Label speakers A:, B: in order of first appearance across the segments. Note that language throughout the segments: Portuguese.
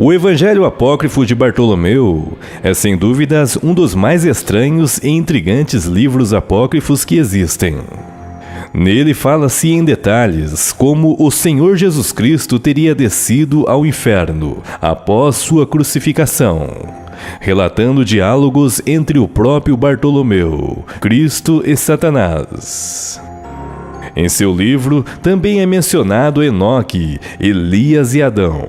A: O Evangelho Apócrifo de Bartolomeu é, sem dúvidas, um dos mais estranhos e intrigantes livros apócrifos que existem. Nele fala-se em detalhes como o Senhor Jesus Cristo teria descido ao inferno após sua crucificação, relatando diálogos entre o próprio Bartolomeu, Cristo e Satanás. Em seu livro também é mencionado Enoque, Elias e Adão.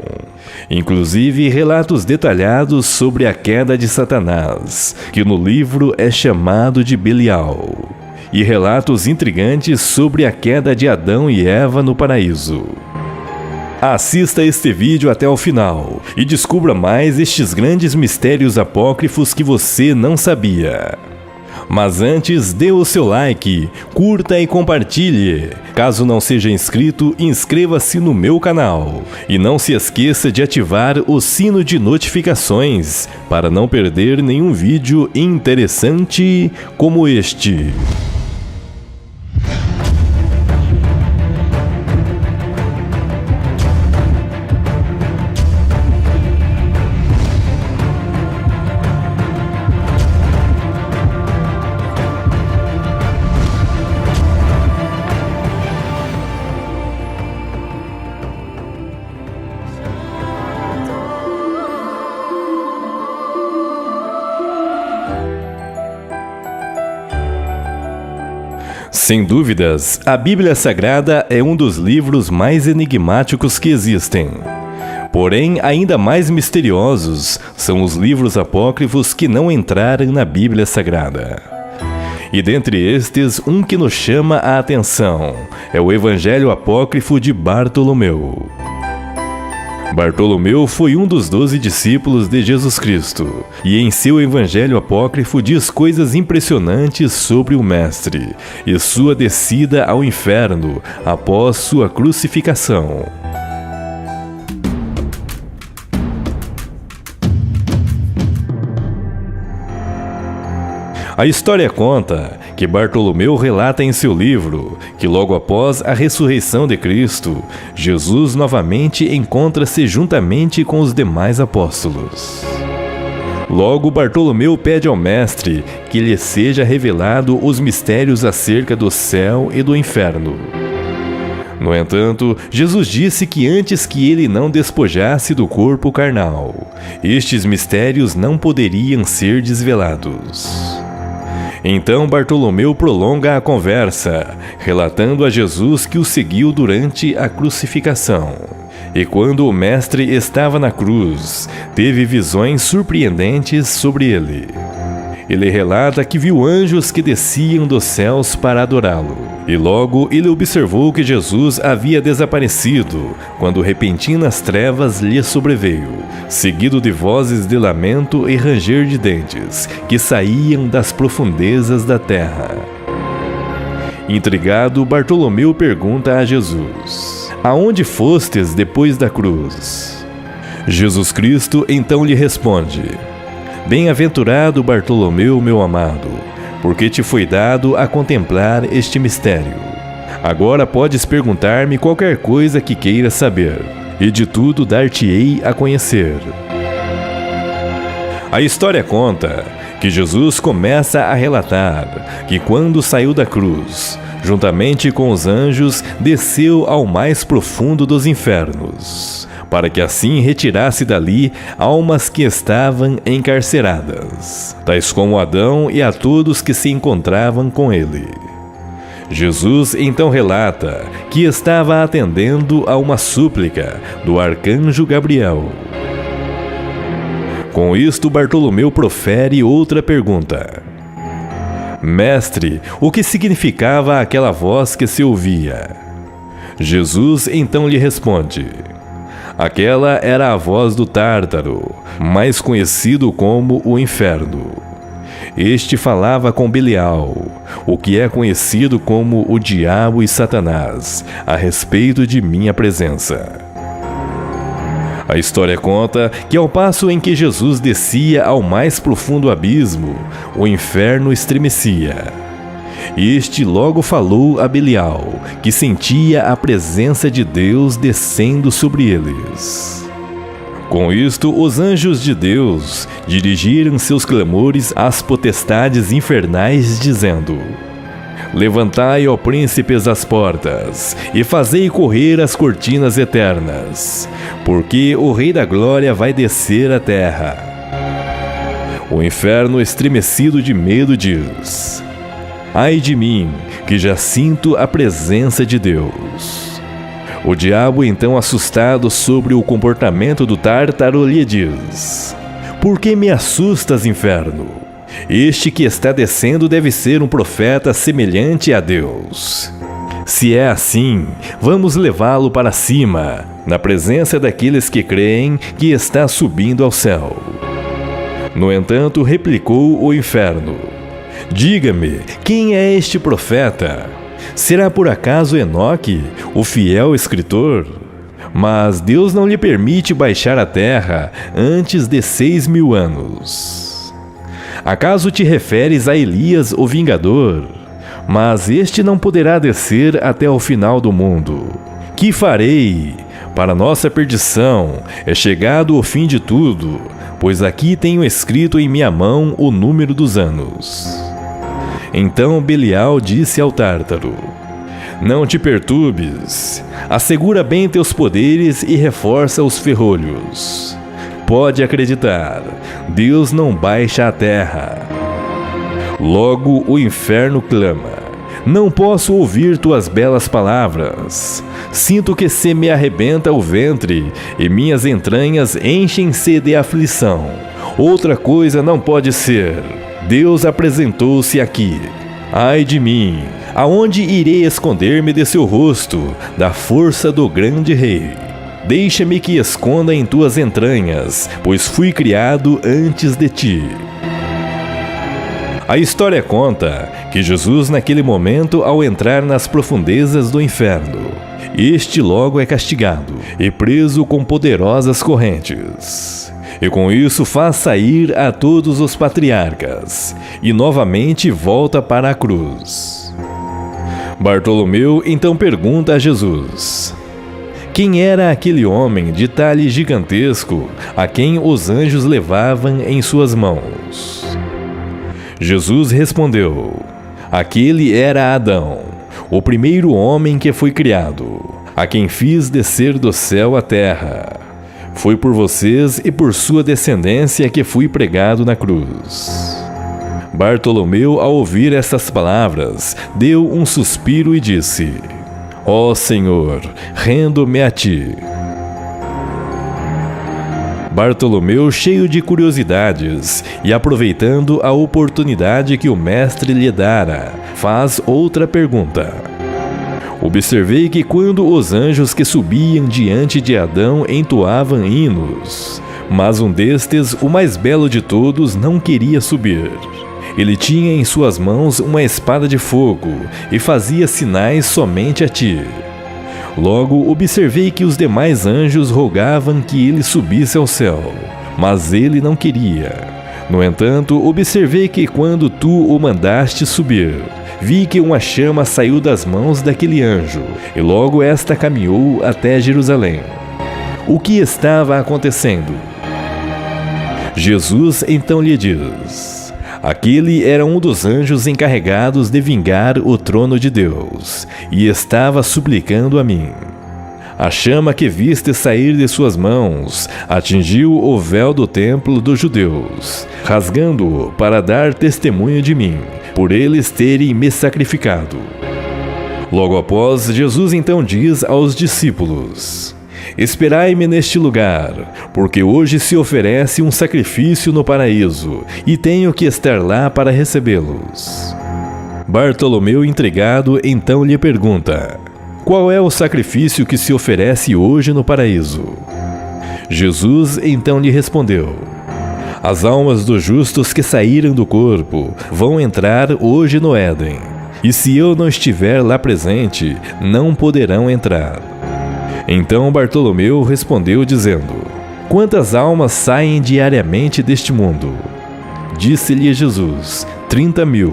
A: Inclusive relatos detalhados sobre a queda de Satanás, que no livro é chamado de Belial, e relatos intrigantes sobre a queda de Adão e Eva no paraíso. Assista este vídeo até o final e descubra mais estes grandes mistérios apócrifos que você não sabia. Mas antes, dê o seu like, curta e compartilhe. Caso não seja inscrito, inscreva-se no meu canal. E não se esqueça de ativar o sino de notificações para não perder nenhum vídeo interessante como este. Sem dúvidas, a Bíblia Sagrada é um dos livros mais enigmáticos que existem. Porém, ainda mais misteriosos são os livros apócrifos que não entraram na Bíblia Sagrada. E dentre estes, um que nos chama a atenção é o Evangelho Apócrifo de Bartolomeu. Bartolomeu foi um dos 12 discípulos de Jesus Cristo, e em seu Evangelho Apócrifo diz coisas impressionantes sobre o Mestre e sua descida ao inferno após sua crucificação. A história conta que Bartolomeu relata em seu livro que logo após a ressurreição de Cristo, Jesus novamente encontra-se juntamente com os demais apóstolos. Logo, Bartolomeu pede ao Mestre que lhe seja revelado os mistérios acerca do céu e do inferno. No entanto, Jesus disse que antes que ele não despojasse do corpo carnal, estes mistérios não poderiam ser desvelados. Então Bartolomeu prolonga a conversa, relatando a Jesus que o seguiu durante a crucificação. E quando o Mestre estava na cruz, teve visões surpreendentes sobre ele. Ele relata que viu anjos que desciam dos céus para adorá-lo. E logo ele observou que Jesus havia desaparecido, quando repentinas trevas lhe sobreveio, seguido de vozes de lamento e ranger de dentes, que saíam das profundezas da terra. Intrigado, Bartolomeu pergunta a Jesus: "Aonde fostes depois da cruz?" Jesus Cristo então lhe responde: "Bem-aventurado Bartolomeu, meu amado, porque te foi dado a contemplar este mistério. Agora podes perguntar-me qualquer coisa que queiras saber, e de tudo dar-te-ei a conhecer." A história conta que Jesus começa a relatar que quando saiu da cruz, juntamente com os anjos, desceu ao mais profundo dos infernos, para que assim retirasse dali almas que estavam encarceradas, tais como Adão e a todos que se encontravam com ele. Jesus então relata que estava atendendo a uma súplica do arcanjo Gabriel. Com isto, Bartolomeu profere outra pergunta: "Mestre, o que significava aquela voz que se ouvia?" Jesus então lhe responde: "Aquela era a voz do Tártaro, mais conhecido como o Inferno. Este falava com Belial, o que é conhecido como o Diabo e Satanás, a respeito de minha presença." A história conta que ao passo em que Jesus descia ao mais profundo abismo, o inferno estremecia. Este logo falou a Belial, que sentia a presença de Deus descendo sobre eles. Com isto, os anjos de Deus dirigiram seus clamores às potestades infernais, dizendo: Levantai, ó príncipes, as portas, e fazei correr as cortinas eternas, porque o Rei da Glória vai descer à terra. O inferno, estremecido de medo, diz: Ai de mim, que já sinto a presença de Deus. O diabo, então, assustado sobre o comportamento do Tártaro, lhe diz: Por que me assustas, inferno? Este que está descendo deve ser um profeta semelhante a Deus. Se é assim, vamos levá-lo para cima, na presença daqueles que creem que está subindo ao céu. No entanto, replicou o inferno: Diga-me, quem é este profeta? Será por acaso Enoque, o fiel escritor? Mas Deus não lhe permite baixar à terra antes de 6.000 anos. Acaso te referes a Elias, o vingador? Mas este não poderá descer até o final do mundo. Que farei? Para nossa perdição é chegado o fim de tudo, pois aqui tenho escrito em minha mão o número dos anos. Então Belial disse ao Tártaro: Não te perturbes, assegura bem teus poderes e reforça os ferrolhos. Pode acreditar, Deus não baixa à terra. Logo o inferno clama: Não posso ouvir tuas belas palavras. Sinto que se me arrebenta o ventre e minhas entranhas enchem-se de aflição. Outra coisa não pode ser. Deus apresentou-se aqui. Ai de mim, aonde irei esconder-me de seu rosto, da força do grande rei? Deixa-me que esconda em tuas entranhas, pois fui criado antes de ti. A história conta que Jesus, naquele momento, ao entrar nas profundezas do inferno, este logo é castigado e preso com poderosas correntes. E com isso faz sair a todos os patriarcas, e novamente volta para a cruz. Bartolomeu então pergunta a Jesus: Quem era aquele homem de talhe gigantesco a quem os anjos levavam em suas mãos? Jesus respondeu: Aquele era Adão, o primeiro homem que foi criado, a quem fiz descer do céu à terra. Foi por vocês e por sua descendência que fui pregado na cruz. Bartolomeu, ao ouvir estas palavras, deu um suspiro e disse: Ó Senhor, rendo-me a ti. Bartolomeu, cheio de curiosidades e aproveitando a oportunidade que o mestre lhe dara, faz outra pergunta. Observei que quando os anjos que subiam diante de Adão entoavam hinos, mas um destes, o mais belo de todos, não queria subir. Ele tinha em suas mãos uma espada de fogo e fazia sinais somente a ti. Logo observei que os demais anjos rogavam que ele subisse ao céu, mas ele não queria. No entanto, observei que quando tu o mandaste subir, vi que uma chama saiu das mãos daquele anjo, e logo esta caminhou até Jerusalém. O que estava acontecendo? Jesus então lhe diz: Aquele era um dos anjos encarregados de vingar o trono de Deus, e estava suplicando a mim. A chama que viste sair de suas mãos atingiu o véu do templo dos judeus, rasgando-o para dar testemunho de mim, por eles terem me sacrificado. Logo após, Jesus então diz aos discípulos: Esperai-me neste lugar, porque hoje se oferece um sacrifício no paraíso, e tenho que estar lá para recebê-los. Bartolomeu, intrigado, então lhe pergunta: Qual é o sacrifício que se oferece hoje no paraíso? Jesus então lhe respondeu: As almas dos justos que saíram do corpo vão entrar hoje no Éden, e se eu não estiver lá presente, não poderão entrar. Então Bartolomeu respondeu dizendo: Quantas almas saem diariamente deste mundo? Disse-lhe Jesus: 30.000.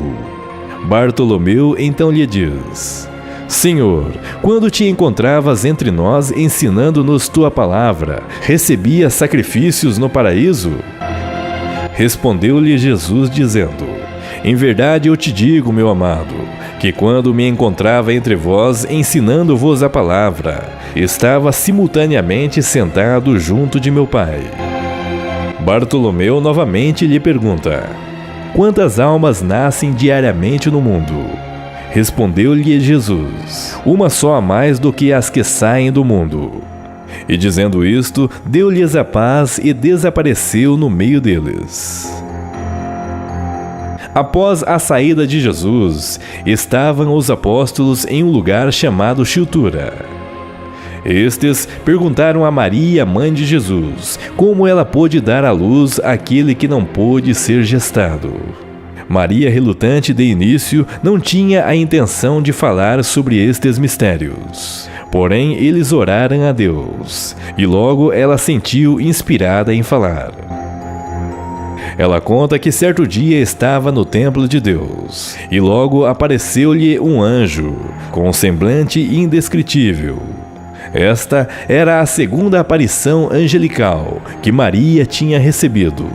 A: Bartolomeu então lhe diz: Senhor, quando te encontravas entre nós ensinando-nos tua palavra, recebias sacrifícios no paraíso? Respondeu-lhe Jesus dizendo: Em verdade eu te digo, meu amado, que quando me encontrava entre vós ensinando-vos a palavra, estava simultaneamente sentado junto de meu Pai. Bartolomeu novamente lhe pergunta: Quantas almas nascem diariamente no mundo? Respondeu-lhe Jesus: Uma só a mais do que as que saem do mundo. E dizendo isto, deu-lhes a paz e desapareceu no meio deles. Após a saída de Jesus, estavam os apóstolos em um lugar chamado Chiltura. Estes perguntaram a Maria, mãe de Jesus, como ela pôde dar à luz aquele que não pôde ser gestado. Maria, relutante de início, não tinha a intenção de falar sobre estes mistérios. Porém, eles oraram a Deus, e logo ela sentiu inspirada em falar. Ela conta que certo dia estava no templo de Deus, e logo apareceu-lhe um anjo, com um semblante indescritível. Esta era a segunda aparição angelical que Maria tinha recebido.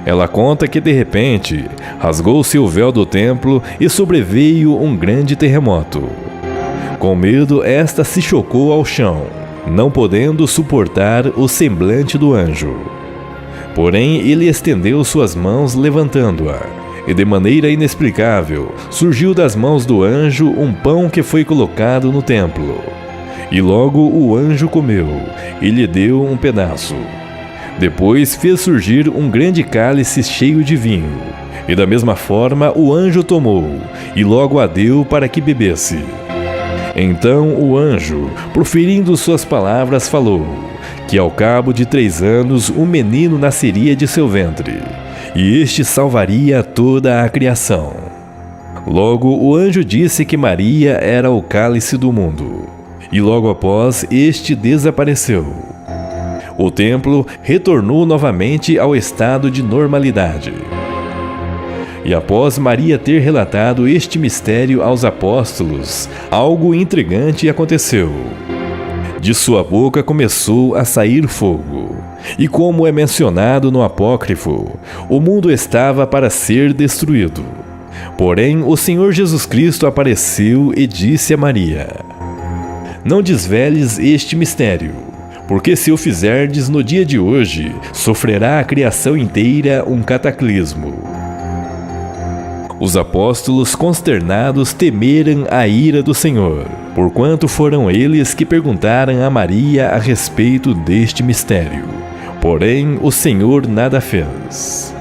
A: Ela conta que de repente rasgou-se o véu do templo e sobreveio um grande terremoto. Com medo, esta se chocou ao chão, não podendo suportar o semblante do anjo. Porém, ele estendeu suas mãos levantando-a, e de maneira inexplicável surgiu das mãos do anjo um pão que foi colocado no templo. E logo o anjo comeu e lhe deu um pedaço. Depois fez surgir um grande cálice cheio de vinho, e da mesma forma o anjo tomou e logo a deu para que bebesse. Então o anjo, proferindo suas palavras, falou que ao cabo de 3 anos um menino nasceria de seu ventre, e este salvaria toda a criação. Logo o anjo disse que Maria era o cálice do mundo, e logo após este desapareceu. O templo retornou novamente ao estado de normalidade. E após Maria ter relatado este mistério aos apóstolos, algo intrigante aconteceu. De sua boca começou a sair fogo, e como é mencionado no apócrifo, o mundo estava para ser destruído. Porém, o Senhor Jesus Cristo apareceu e disse a Maria: Não desveles este mistério, porque se o fizerdes no dia de hoje, sofrerá a criação inteira um cataclismo. Os apóstolos, consternados, temeram a ira do Senhor, porquanto foram eles que perguntaram a Maria a respeito deste mistério. Porém, o Senhor nada fez.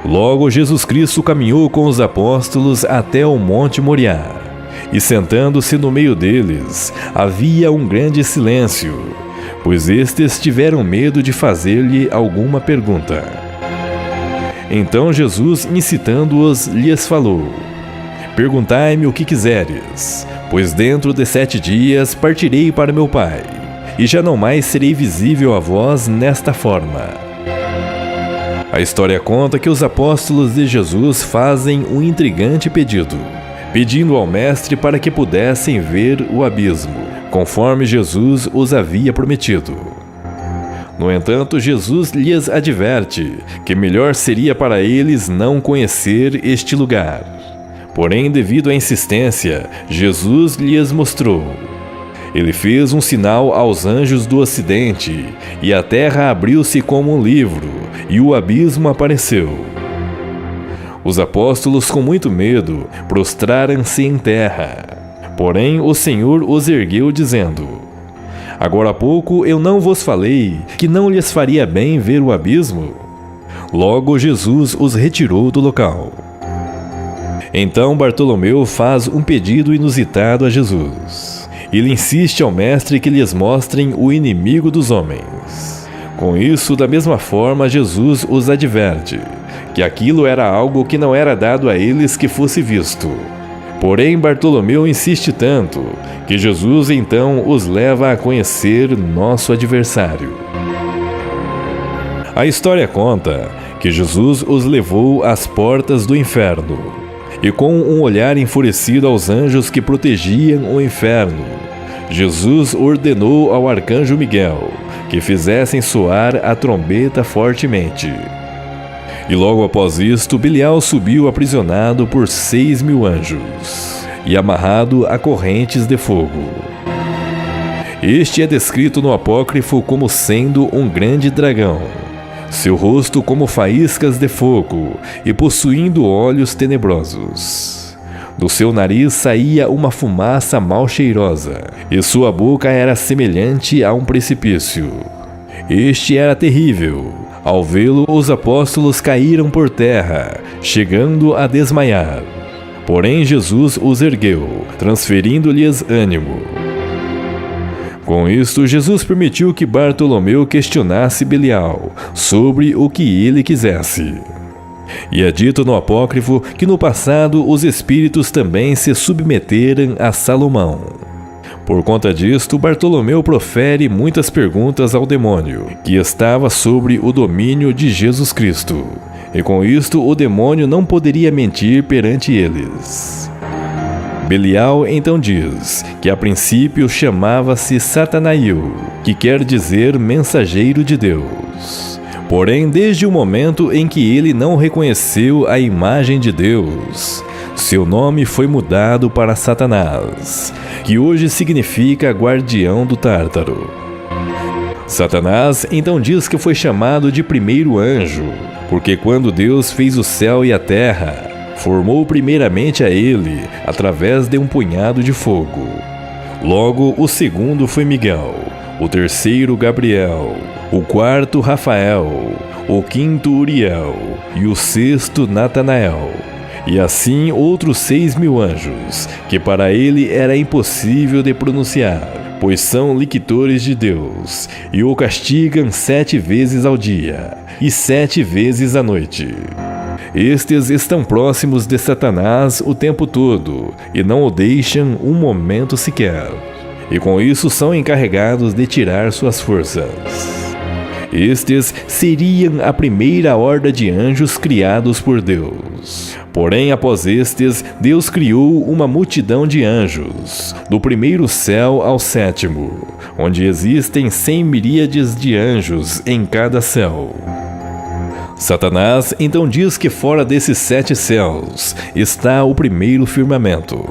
A: Logo, Jesus Cristo caminhou com os apóstolos até o Monte Moriá, e sentando-se no meio deles, havia um grande silêncio, pois estes tiveram medo de fazer-lhe alguma pergunta. Então Jesus, incitando-os, lhes falou: Perguntai-me o que quiseres, pois dentro de 7 dias partirei para meu Pai, e já não mais serei visível a vós nesta forma. A história conta que os apóstolos de Jesus fazem um intrigante pedido, pedindo ao Mestre para que pudessem ver o abismo, conforme Jesus os havia prometido. No entanto, Jesus lhes adverte que melhor seria para eles não conhecer este lugar. Porém, devido à insistência, Jesus lhes mostrou. Ele fez um sinal aos anjos do ocidente, e a terra abriu-se como um livro, e o abismo apareceu. Os apóstolos, com muito medo, prostraram-se em terra. Porém, o Senhor os ergueu, dizendo: Agora há pouco eu não vos falei que não lhes faria bem ver o abismo? Logo Jesus os retirou do local. Então Bartolomeu faz um pedido inusitado a Jesus. Ele insiste ao Mestre que lhes mostrem o inimigo dos homens. Com isso, da mesma forma, Jesus os adverte que aquilo era algo que não era dado a eles que fosse visto. Porém, Bartolomeu insiste tanto que Jesus então os leva a conhecer nosso adversário. A história conta que Jesus os levou às portas do inferno E com um olhar enfurecido aos anjos que protegiam o inferno, Jesus ordenou ao arcanjo Miguel que fizessem soar a trombeta fortemente. E logo após isto, Belial subiu aprisionado por 6.000 anjos e amarrado a correntes de fogo. Este é descrito no apócrifo como sendo um grande dragão, seu rosto como faíscas de fogo e possuindo olhos tenebrosos. Do seu nariz saía uma fumaça mal cheirosa, e sua boca era semelhante a um precipício. Este era terrível. Ao vê-lo, os apóstolos caíram por terra, chegando a desmaiar. Porém, Jesus os ergueu, transferindo-lhes ânimo. Com isto, Jesus permitiu que Bartolomeu questionasse Belial sobre o que ele quisesse. E é dito no apócrifo que no passado os espíritos também se submeteram a Salomão. Por conta disto, Bartolomeu profere muitas perguntas ao demônio, que estava sobre o domínio de Jesus Cristo. E com isto, o demônio não poderia mentir perante eles. Belial então diz que a princípio chamava-se Satanael, que quer dizer mensageiro de Deus. Porém, desde o momento em que ele não reconheceu a imagem de Deus, seu nome foi mudado para Satanás, que hoje significa guardião do Tártaro. Satanás então diz que foi chamado de primeiro anjo, porque quando Deus fez o céu e a terra, formou primeiramente a ele através de um punhado de fogo. Logo, o segundo foi Miguel, o terceiro Gabriel, o quarto Rafael, o quinto Uriel e o sexto Natanael. E assim outros 6.000 anjos, que para ele era impossível de pronunciar, pois são lictores de Deus, e o castigam 7 vezes ao dia, e 7 vezes à noite. Estes estão próximos de Satanás o tempo todo, e não o deixam um momento sequer. E com isso são encarregados de tirar suas forças. Estes seriam a primeira horda de anjos criados por Deus. Porém, após estes, Deus criou uma multidão de anjos, do primeiro céu ao 7º, onde existem 100 miríades de anjos em cada céu. Satanás então diz que fora desses 7 céus está o primeiro firmamento,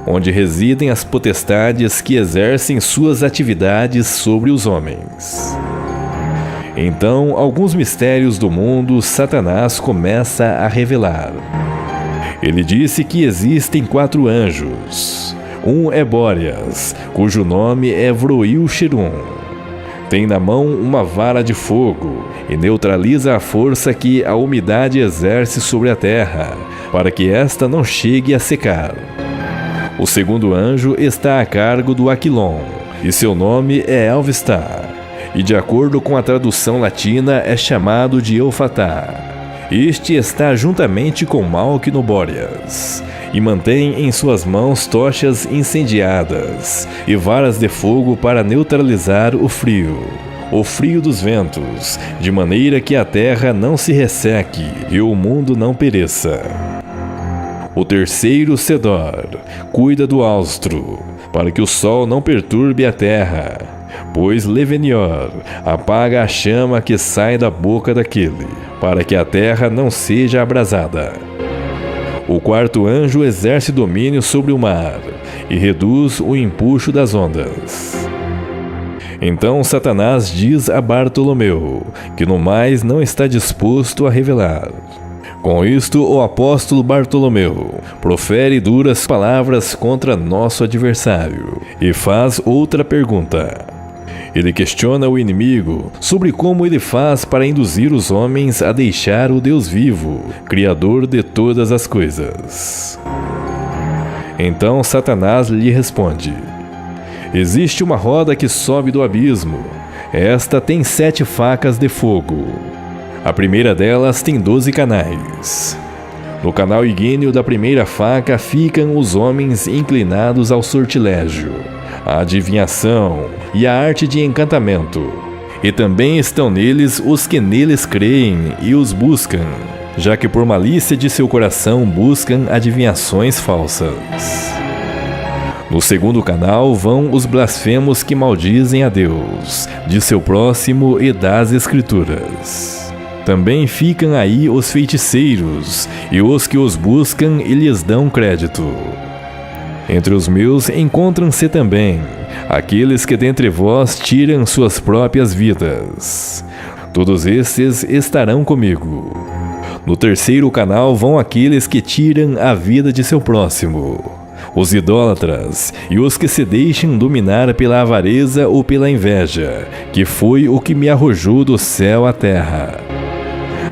A: onde residem as potestades que exercem suas atividades sobre os homens. Então, alguns mistérios do mundo Satanás começa a revelar. Ele disse que existem 4 anjos. Um é Bóreas, cujo nome é Vroil-Cherum. Tem na mão uma vara de fogo e neutraliza a força que a umidade exerce sobre a terra, para que esta não chegue a secar. O segundo anjo está a cargo do Aquilon, e seu nome é Elvistar, e de acordo com a tradução latina é chamado de Eufatá. Este está juntamente com Malquino Bóreas, e mantém em suas mãos tochas incendiadas e varas de fogo para neutralizar o frio dos ventos, de maneira que a terra não se resseque e o mundo não pereça. O terceiro, Sedor, cuida do austro, para que o sol não perturbe a terra, pois Levenior apaga a chama que sai da boca daquele, para que a terra não seja abrasada. O quarto anjo exerce domínio sobre o mar e reduz o empuxo das ondas. Então Satanás diz a Bartolomeu que no mais não está disposto a revelar. Com isto, o apóstolo Bartolomeu profere duras palavras contra nosso adversário e faz outra pergunta. Ele questiona o inimigo sobre como ele faz para induzir os homens a deixar o Deus vivo, Criador de todas as coisas. Então Satanás lhe responde: existe uma roda que sobe do abismo. Esta tem 7 facas de fogo. A primeira delas tem 12 canais. No canal igíneo da primeira faca ficam os homens inclinados ao sortilégio, a adivinhação e a arte de encantamento. E também estão neles os que neles creem e os buscam. já que por malícia de seu coração buscam adivinhações falsas. No segundo canal vão os blasfemos que maldizem a Deus, de seu próximo e das Escrituras. Também ficam aí os feiticeiros e os que os buscam e lhes dão crédito. Entre os meus encontram-se também aqueles que dentre vós tiram suas próprias vidas. Todos estes estarão comigo. No terceiro canal vão aqueles que tiram a vida de seu próximo, os idólatras e os que se deixam dominar pela avareza ou pela inveja, que foi o que me arrojou do céu à terra.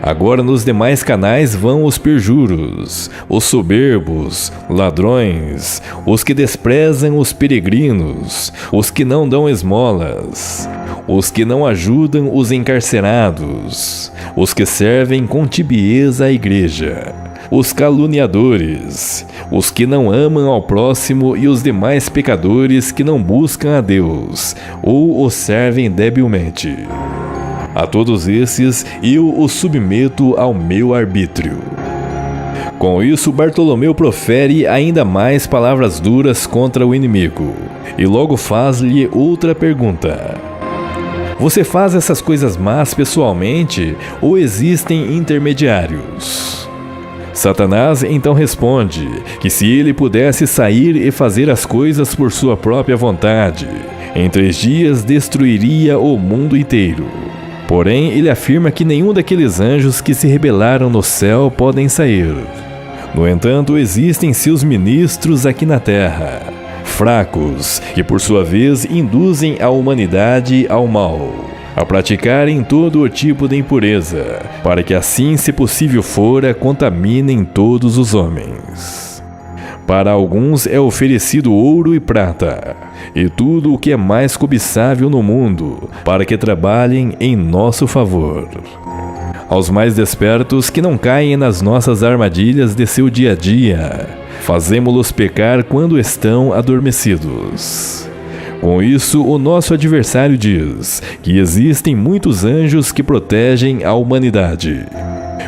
A: Agora nos demais canais vão os perjuros, os soberbos, ladrões, os que desprezam os peregrinos, os que não dão esmolas, os que não ajudam os encarcerados, os que servem com tibieza a igreja, os caluniadores, os que não amam ao próximo e os demais pecadores que não buscam a Deus ou o servem debilmente. A todos esses eu os submeto ao meu arbítrio. Com isso, Bartolomeu profere ainda mais palavras duras contra o inimigo, e logo faz-lhe outra pergunta: você faz essas coisas más pessoalmente ou existem intermediários? Satanás então responde que se ele pudesse sair e fazer as coisas por sua própria vontade, em 3 dias destruiria o mundo inteiro. Porém, ele afirma que nenhum daqueles anjos que se rebelaram no céu podem sair. No entanto, existem seus ministros aqui na terra, fracos, que por sua vez induzem a humanidade ao mal, a praticarem todo o tipo de impureza, para que assim, se possível fora, contaminem todos os homens. Para alguns é oferecido ouro e prata, e tudo o que é mais cobiçável no mundo, para que trabalhem em nosso favor. Aos mais despertos que não caem nas nossas armadilhas de seu dia a dia, fazemo-los pecar quando estão adormecidos. Com isso, o nosso adversário diz que existem muitos anjos que protegem a humanidade.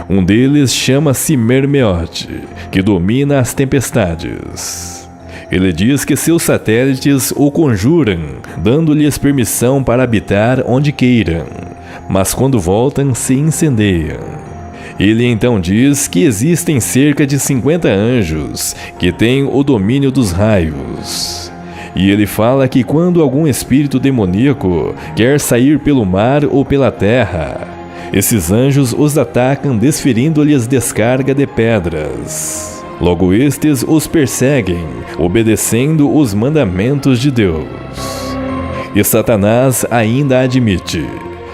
A: Um deles chama-se Mermeote, que domina as tempestades. Ele diz que seus satélites o conjuram, dando-lhes permissão para habitar onde queiram, mas quando voltam se incendeiam. Ele então diz que existem cerca de 50 anjos que têm o domínio dos raios. E ele fala que quando algum espírito demoníaco quer sair pelo mar ou pela terra, esses anjos os atacam desferindo-lhes descarga de pedras. Logo estes os perseguem, obedecendo os mandamentos de Deus. E Satanás ainda admite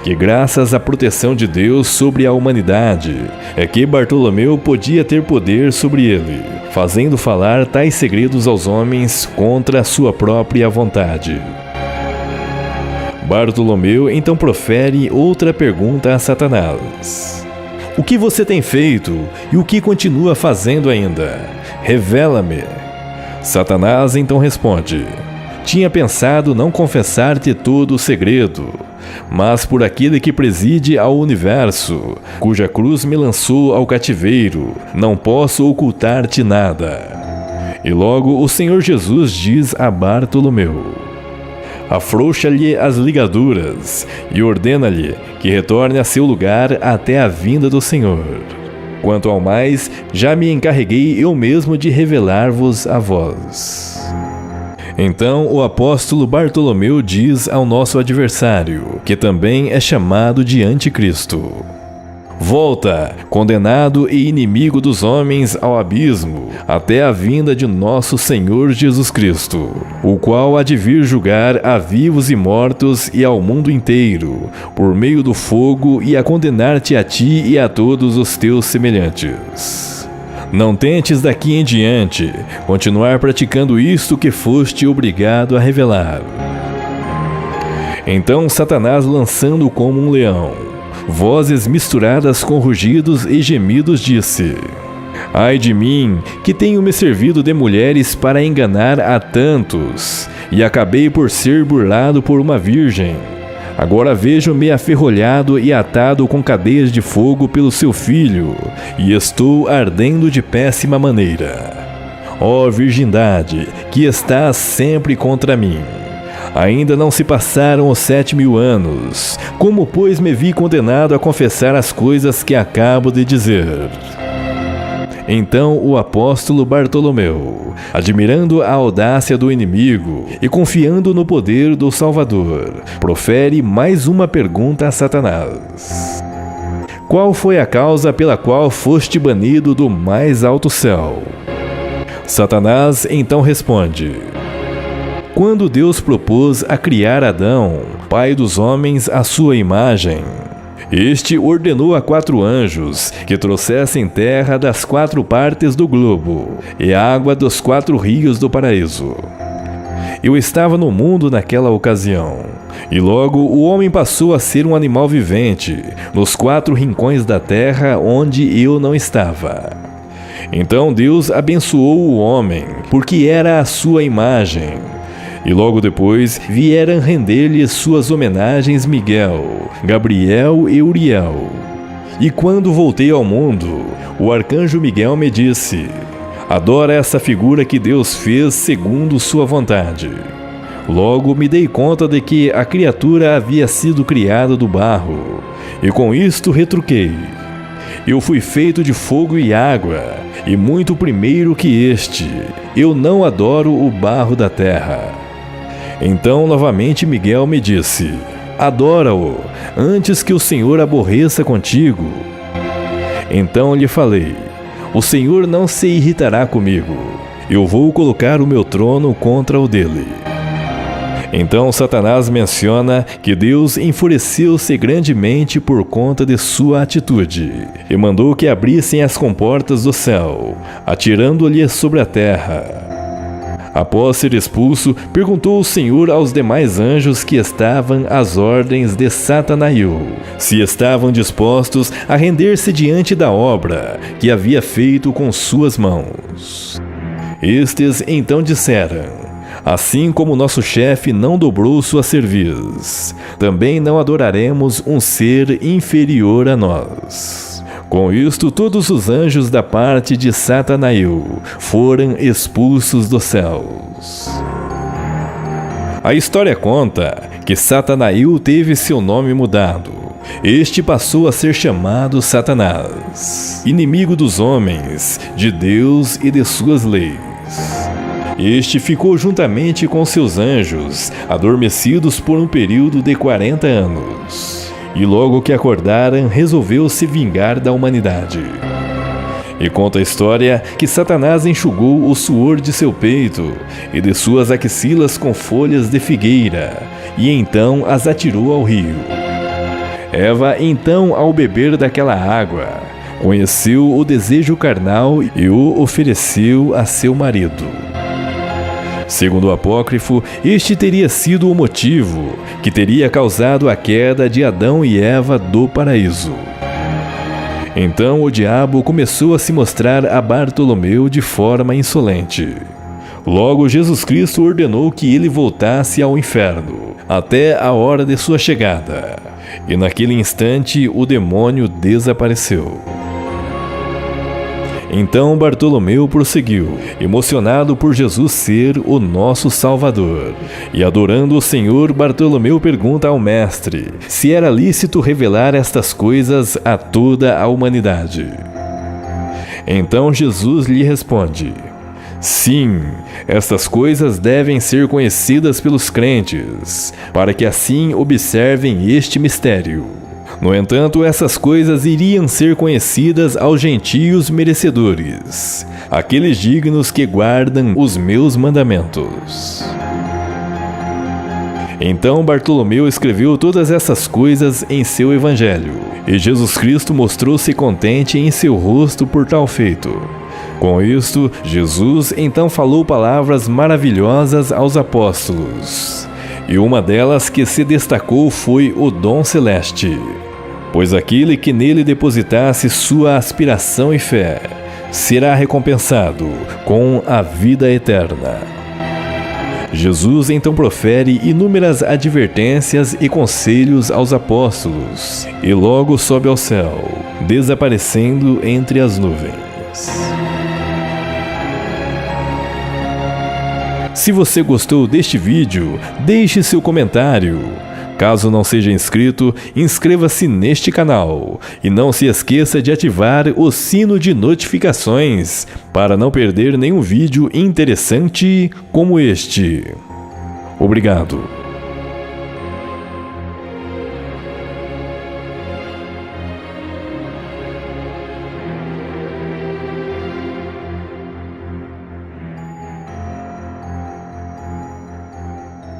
A: que graças à proteção de Deus sobre a humanidade, é que Bartolomeu podia ter poder sobre ele, fazendo falar tais segredos aos homens contra a sua própria vontade. Bartolomeu então profere outra pergunta a Satanás: o que você tem feito e o que continua fazendo ainda? Revela-me. Satanás então responde: tinha pensado não confessar-te todo o segredo, mas por aquele que preside ao universo, cuja cruz me lançou ao cativeiro, não posso ocultar-te nada. E logo o Senhor Jesus diz a Bartolomeu: afrouxa-lhe as ligaduras e ordena-lhe que retorne a seu lugar até a vinda do Senhor. Quanto ao mais, já me encarreguei eu mesmo de revelar-vos a vós. Então o apóstolo Bartolomeu diz ao nosso adversário, que também é chamado de Anticristo: volta, condenado e inimigo dos homens, ao abismo, até a vinda de nosso Senhor Jesus Cristo, o qual há de vir julgar a vivos e mortos e ao mundo inteiro, por meio do fogo, e a condenar-te a ti e a todos os teus semelhantes. Não tentes daqui em diante continuar praticando isto que foste obrigado a revelar. Então Satanás, lançando como um leão vozes misturadas com rugidos e gemidos, disse: ai de mim, que tenho me servido de mulheres para enganar a tantos, e acabei por ser burlado por uma virgem. Agora vejo-me aferrolhado e atado com cadeias de fogo pelo seu filho, e estou ardendo de péssima maneira. Ó virgindade, que estás sempre contra mim! Ainda não se passaram os 7.000 anos. Como, pois, me vi condenado a confessar as coisas que acabo de dizer? Então o apóstolo Bartolomeu, admirando a audácia do inimigo e confiando no poder do Salvador, profere mais uma pergunta a Satanás: qual foi a causa pela qual foste banido do mais alto céu? Satanás então responde: quando Deus propôs a criar Adão, pai dos homens, à sua imagem, este ordenou a 4 anjos que trouxessem terra das 4 partes do globo e água dos 4 rios do paraíso. Eu estava no mundo naquela ocasião, e logo o homem passou a ser um animal vivente nos 4 rincões da terra onde eu não estava. Então Deus abençoou o homem, porque era a sua imagem. E logo depois vieram render-lhe suas homenagens Miguel, Gabriel e Uriel. E quando voltei ao mundo, o arcanjo Miguel me disse: adora essa figura que Deus fez segundo sua vontade. Logo me dei conta de que a criatura havia sido criada do barro, e com isto retruquei: eu fui feito de fogo e água, e muito primeiro que este, eu não adoro o barro da terra. Então novamente Miguel me disse: adora-o, antes que o Senhor aborreça contigo. Então lhe falei: o Senhor não se irritará comigo, eu vou colocar o meu trono contra o dele. Então Satanás menciona que Deus enfureceu-se grandemente por conta de sua atitude, e mandou que abrissem as comportas do céu, atirando-lhe sobre a terra. Após ser expulso, perguntou o Senhor aos demais anjos que estavam às ordens de Satanael se estavam dispostos a render-se diante da obra que havia feito com suas mãos. Estes então disseram: assim como nosso chefe não dobrou sua cerviz, também não adoraremos um ser inferior a nós. Com isto, todos os anjos da parte de Satanael foram expulsos dos céus. A história conta que Satanael teve seu nome mudado. Este passou a ser chamado Satanás, inimigo dos homens, de Deus e de suas leis. Este ficou juntamente com seus anjos, adormecidos por um período de 40 anos. E logo que acordaram, resolveu se vingar da humanidade. E conta a história que Satanás enxugou o suor de seu peito e de suas axilas com folhas de figueira, e então as atirou ao rio. Eva, então, ao beber daquela água, conheceu o desejo carnal e o ofereceu a seu marido. Segundo o apócrifo, este teria sido o motivo que teria causado a queda de Adão e Eva do paraíso. Então o diabo começou a se mostrar a Bartolomeu de forma insolente. Logo Jesus Cristo ordenou que ele voltasse ao inferno, até a hora de sua chegada. E naquele instante o demônio desapareceu. Então Bartolomeu prosseguiu, emocionado por Jesus ser o nosso Salvador. E adorando o Senhor, Bartolomeu pergunta ao Mestre se era lícito revelar estas coisas a toda a humanidade. Então Jesus lhe responde: sim, estas coisas devem ser conhecidas pelos crentes, para que assim observem este mistério. No entanto, essas coisas iriam ser conhecidas aos gentios merecedores, aqueles dignos que guardam os meus mandamentos. Então Bartolomeu escreveu todas essas coisas em seu evangelho, e Jesus Cristo mostrou-se contente em seu rosto por tal feito. Com isto, Jesus então falou palavras maravilhosas aos apóstolos, e uma delas que se destacou foi o dom celeste. Pois aquele que nele depositasse sua aspiração e fé será recompensado com a vida eterna. Jesus então profere inúmeras advertências e conselhos aos apóstolos e logo sobe ao céu, desaparecendo entre as nuvens. Se você gostou deste vídeo, deixe seu comentário. Caso não seja inscrito, inscreva-se neste canal e não se esqueça de ativar o sino de notificações para não perder nenhum vídeo interessante como este. Obrigado.